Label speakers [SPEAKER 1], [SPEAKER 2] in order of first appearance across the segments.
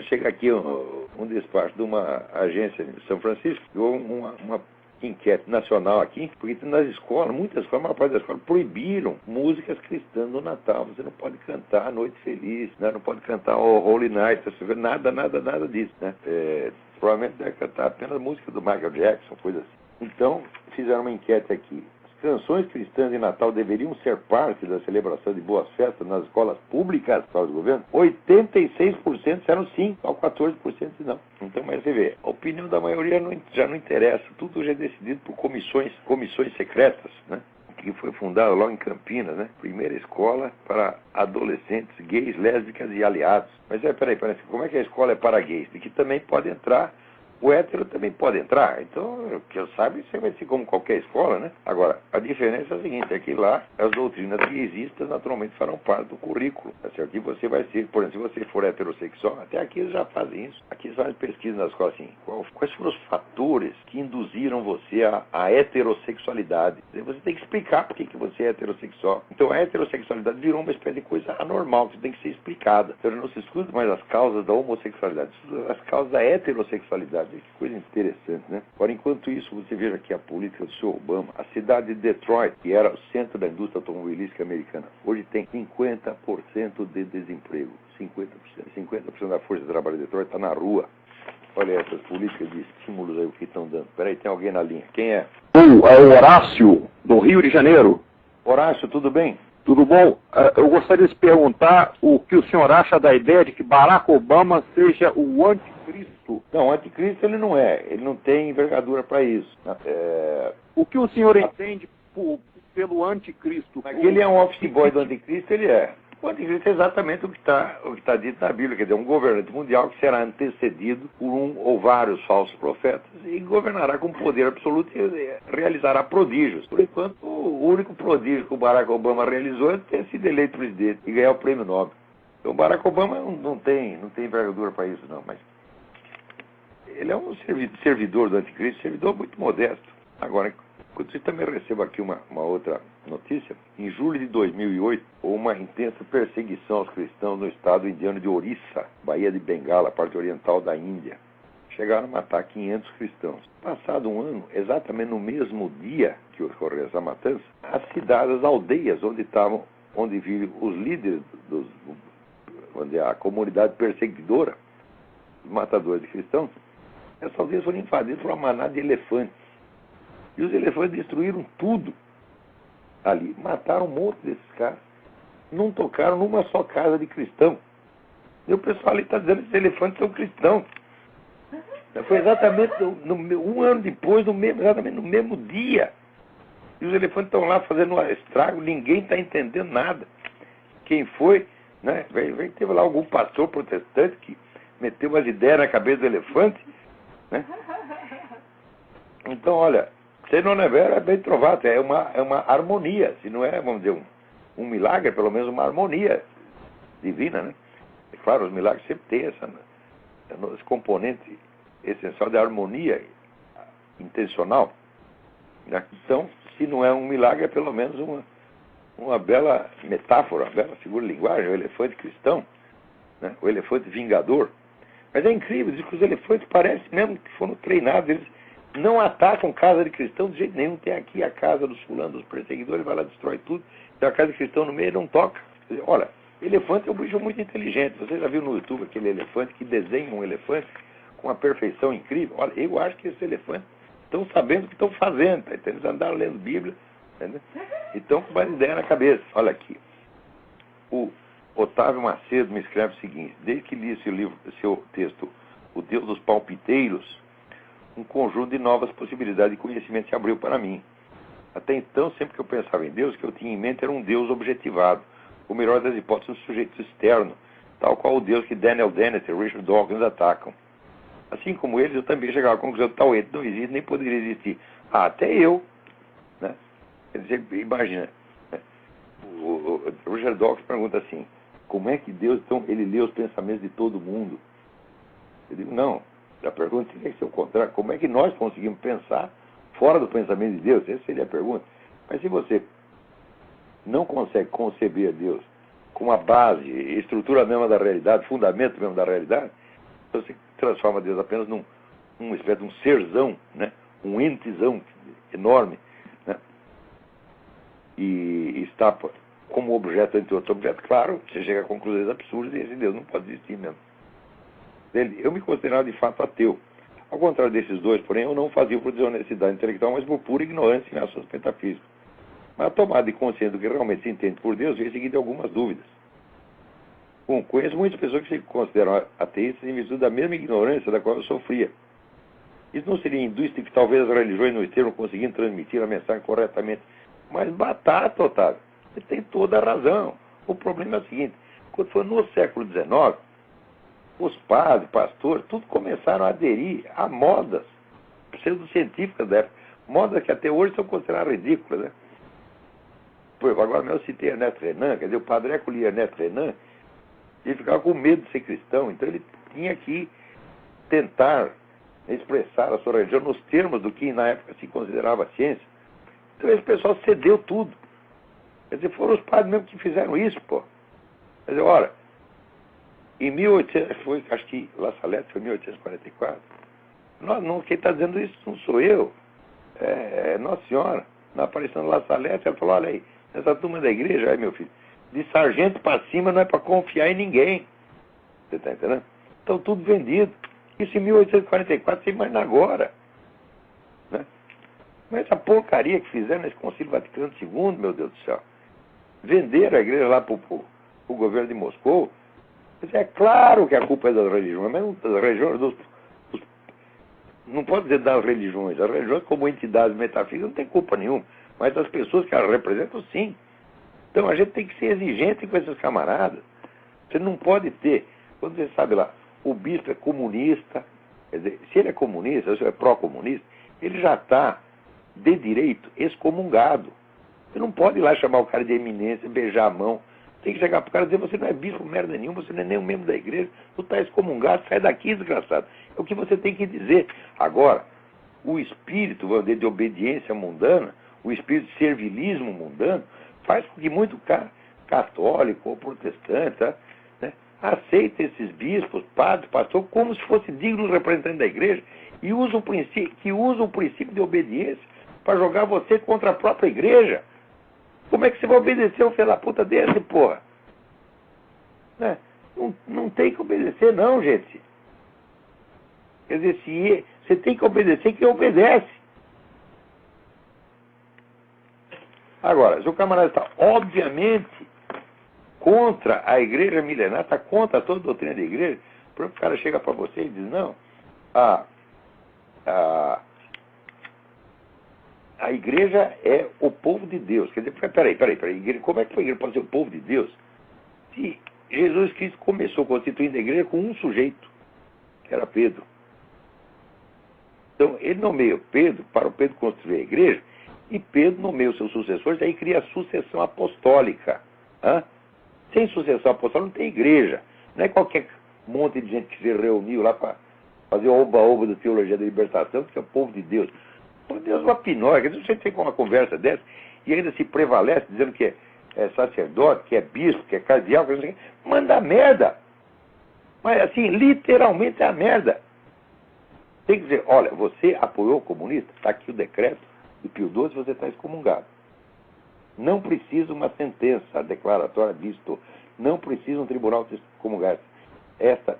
[SPEAKER 1] Chega aqui um despacho de uma agência de São Francisco, deu uma enquete nacional aqui, porque nas escolas, muitas escolas, a maior parte das escolas, proibiram músicas cristãs no Natal. Você não pode cantar Noite Feliz, né? Não pode cantar Holy Night, nada disso, né? Provavelmente deve cantar apenas música do Michael Jackson, coisa assim. Então, fizeram uma enquete aqui. As canções cristãs de Natal deveriam ser parte da celebração de boas festas nas escolas públicas, escolas do governo? 86% disseram sim, só 14% não. Então, mas você vê, a opinião da maioria já não interessa. Tudo já é decidido por comissões secretas, né? Que foi fundada logo em Campinas, né? Primeira escola para adolescentes gays, lésbicas e aliados. Mas peraí, como é que a escola é para gays? E que também pode entrar, o hétero também pode entrar. Então, o que eu saiba, isso vai ser como qualquer escola, né? Agora, a diferença é a seguinte, é que lá as doutrinas gaysistas naturalmente farão parte do currículo, tá certo? E você vai ser, por exemplo, se você for heterossexual, até aqui eles já fazem isso. Aqui eles fazem pesquisa na escola assim, quais foram os fatores que induziram você à heterossexualidade? Você tem que explicar por que você é heterossexual. Então a heterossexualidade virou uma espécie de coisa anormal, que tem que ser explicada. Então não se estuda mais as causas da homossexualidade, se estuda as causas da heterossexualidade. Que coisa interessante, né? Agora, enquanto isso, você veja aqui a política do Sr. Obama. A cidade de Detroit, que era o centro da indústria automobilística americana, hoje tem 50% de desemprego. 50% da força de trabalho de Detroit está na rua. Olha essas políticas de estímulos aí, o que estão dando. Peraí, tem alguém na linha. Quem é?
[SPEAKER 2] É o Horácio, do Rio de Janeiro.
[SPEAKER 1] Horácio, tudo bem?
[SPEAKER 2] Tudo bom? Eu gostaria de perguntar o que o senhor acha da ideia de que Barack Obama seja o anticristo.
[SPEAKER 1] Não, o anticristo ele não é. Ele não tem envergadura para isso.
[SPEAKER 2] O que o senhor entende pelo anticristo?
[SPEAKER 1] Mas que ele é um office boy do anticristo, ele é. O anticristo é exatamente o que está dito na Bíblia, quer dizer, um governante mundial que será antecedido por um ou vários falsos profetas e governará com poder absoluto e realizará prodígios. Por enquanto, o único prodígio que o Barack Obama realizou é ter sido eleito presidente e ganhar o prêmio Nobel. Então, o Barack Obama não tem envergadura para isso, não, mas ele é um servidor do anticristo, servidor muito modesto. Agora, enquanto você também recebo aqui uma outra notícia, em julho de 2008, houve uma intensa perseguição aos cristãos no estado indiano de Orissa, Baía de Bengala, parte oriental da Índia. Chegaram a matar 500 cristãos. Passado um ano, exatamente no mesmo dia que ocorreu essa matança, as cidades, as aldeias onde vivem os líderes, onde a comunidade perseguidora, os matadores de cristãos, essas aldeias foram invadidas por uma manada de elefantes. E os elefantes destruíram tudo ali. Mataram um monte desses caras. Não tocaram numa só casa de cristão. E o pessoal ali está dizendo que esses elefantes são cristãos. Foi exatamente um ano depois, exatamente no mesmo dia. E os elefantes estão lá fazendo um estrago, ninguém está entendendo nada. Quem foi, né? Teve lá algum pastor protestante que meteu umas ideias na cabeça do elefante, né? Então, olha, se não é vero, é bem trovado, é uma harmonia, se não é, vamos dizer, um milagre, é pelo menos uma harmonia divina, né? É claro, os milagres sempre têm esse componente essencial de harmonia intencional, né? Então, se não é um milagre, é pelo menos uma bela metáfora, uma bela figura de linguagem, o elefante cristão, né? O elefante vingador. Mas é incrível, diz que os elefantes parecem mesmo que foram treinados, eles não atacam casa de cristão de jeito nenhum. Tem aqui a casa dos fulanos, dos perseguidores, vai lá, destrói tudo. Tem a casa de cristão no meio e não toca. Olha, elefante é um bicho muito inteligente. Você já viu no YouTube aquele elefante que desenha um elefante com uma perfeição incrível? Olha, eu acho que esses elefantes estão sabendo o que estão fazendo. Tá? Eles andaram lendo Bíblia, entendeu? E estão com uma ideia na cabeça. Olha aqui. O Otávio Macedo me escreve o seguinte: desde que li seu texto, O Deus dos Palpiteiros, um conjunto de novas possibilidades de conhecimento se abriu para mim. Até então, sempre que eu pensava em Deus, o que eu tinha em mente era um Deus objetivado, o melhor das hipóteses, um sujeito externo, tal qual o Deus que Daniel Dennett e Richard Dawkins atacam. Assim como eles, eu também chegava à conclusão que tal ente não existe, nem poderia existir. Até eu, né? Quer dizer, imagina, né? O Richard Dawkins pergunta assim: como é que Deus, então, ele lê os pensamentos de todo mundo? Eu digo, não. A pergunta teria que ser o contrário. Como é que nós conseguimos pensar fora do pensamento de Deus? Essa seria a pergunta. Mas se você não consegue conceber Deus com a base, estrutura mesma da realidade, fundamento mesmo da realidade, Você transforma Deus apenas numa espécie de um serzão, né? Um entezão enorme, né? E está como objeto entre outros objetos. Claro, você chega a conclusões absurdas e esse Deus não pode existir mesmo. Eu me considerava de fato ateu. Ao contrário desses dois, porém, eu não fazia por desonestidade intelectual, mas por pura ignorância em assuntos metafísicos. Mas a tomada de consciência do que realmente se entende por Deus veio seguida de algumas dúvidas. Conheço muitas pessoas que se consideram ateístas em virtude da mesma ignorância da qual eu sofria. Isso não seria indústria que talvez as religiões não estejam conseguindo transmitir a mensagem corretamente. Mas batata, Otávio, você tem toda a razão. O problema é o seguinte, quando foi no século XIX, os padres, pastores, tudo começaram a aderir a modas pseudocientíficas da época. Modas que até hoje são consideradas ridículas, né? Por exemplo, agora eu citei Ernesto Renan, quer dizer, o padre Eco lia Ernesto Renan, ele ficava com medo de ser cristão, então ele tinha que tentar expressar a sua religião nos termos do que na época se considerava ciência. Então esse pessoal cedeu tudo. Quer dizer, foram os padres mesmo que fizeram isso, pô. Quer dizer, ora, em 1800, acho que La Salette foi em 1844. Quem está dizendo isso não sou eu, é Nossa Senhora. Na aparição de La Salette, ela falou, olha aí, essa turma da igreja, aí meu filho, de sargento para cima não é para confiar em ninguém. Você está entendendo? Então tudo vendido. Isso em 1844, você imagina agora. Né? Mas essa porcaria que fizeram nesse Concílio Vaticano II, meu Deus do céu. Venderam a igreja lá para o governo de Moscou. É claro que a culpa é das religiões, mas não das religiões, não pode dizer das religiões. As religiões, como entidades metafísicas, não tem culpa nenhuma. Mas das pessoas que elas representam, sim. Então a gente tem que ser exigente com esses camaradas. Você não pode ter, quando você sabe lá, o bispo é comunista, quer dizer, se ele é comunista, se ele é pró-comunista, ele já está, de direito, excomungado. Você não pode ir lá chamar o cara de eminência, beijar a mão. Tem que chegar para o cara e dizer, você não é bispo merda nenhuma, você não é nem um membro da igreja, tu está excomungado, sai daqui, desgraçado. É o que você tem que dizer. Agora, o espírito, vamos dizer, de obediência mundana, o espírito de servilismo mundano, faz com que muito cara católico ou protestante, né, aceita esses bispos, padres, pastores, como se fosse digno representante da igreja e usa o princípio de obediência para jogar você contra a própria igreja. Como é que você vai obedecer um filho da puta desse, porra? Né? Não tem que obedecer, não, gente. Quer dizer, você tem que obedecer quem obedece. Agora, se o camarada está, obviamente, contra a igreja milenar, está contra toda a doutrina da igreja, o cara chega para você e diz, não, a igreja é o povo de Deus. Quer dizer, peraí, como é que a igreja pode ser o povo de Deus? Se Jesus Cristo começou constituindo a igreja com um sujeito, que era Pedro. Então, ele nomeia Pedro para o Pedro construir a igreja, e Pedro nomeia os seus sucessores, aí cria a sucessão apostólica. Sem sucessão apostólica não tem igreja. Não é qualquer monte de gente que se reuniu lá para fazer o oba-oba da teologia da libertação, que é o povo de Deus. Por Deus, uma pinóia. Você tem uma conversa dessa e ainda se prevalece dizendo que é sacerdote, que é bispo, que é cardeal, que não sei o quê. Manda merda. Mas assim, literalmente é a merda. Tem que dizer, olha, você apoiou o comunista? Está aqui o decreto de Pio XII, você está excomungado. Não precisa uma sentença declaratória disto. Não precisa um tribunal te excomungar. Essa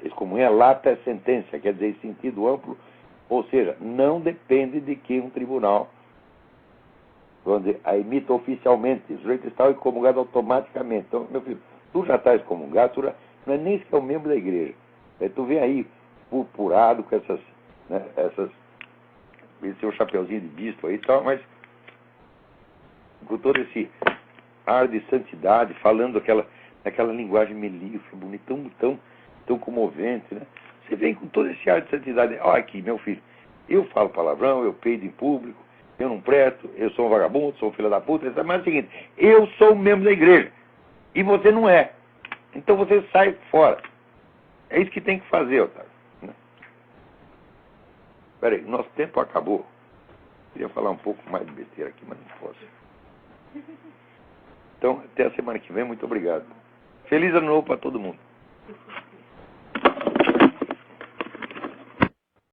[SPEAKER 1] excomunhão é lata sentença, quer dizer, em sentido amplo. Ou seja, não depende de que um tribunal, vamos dizer, a emita oficialmente. O sujeito está excomungado automaticamente. Então, meu filho, tu já está excomungado, tu já, não é nem sequer um membro da igreja. Tu vem aí purpurado com esse seu chapeuzinho de bispo aí e tal, mas com todo esse ar de santidade, falando aquela linguagem melíflua, bonita, tão comovente, né? Você vem com todo esse ar de santidade. Olha aqui, meu filho, eu falo palavrão, eu peido em público, eu não presto, eu sou um vagabundo, sou um filho da puta, mas é o seguinte, eu sou um membro da igreja, e você não é. Então você sai fora. É isso que tem que fazer, Otávio. Peraí, nosso tempo acabou. Queria falar um pouco mais de besteira aqui, mas não posso. Então, até a semana que vem, muito obrigado. Feliz ano novo para todo mundo.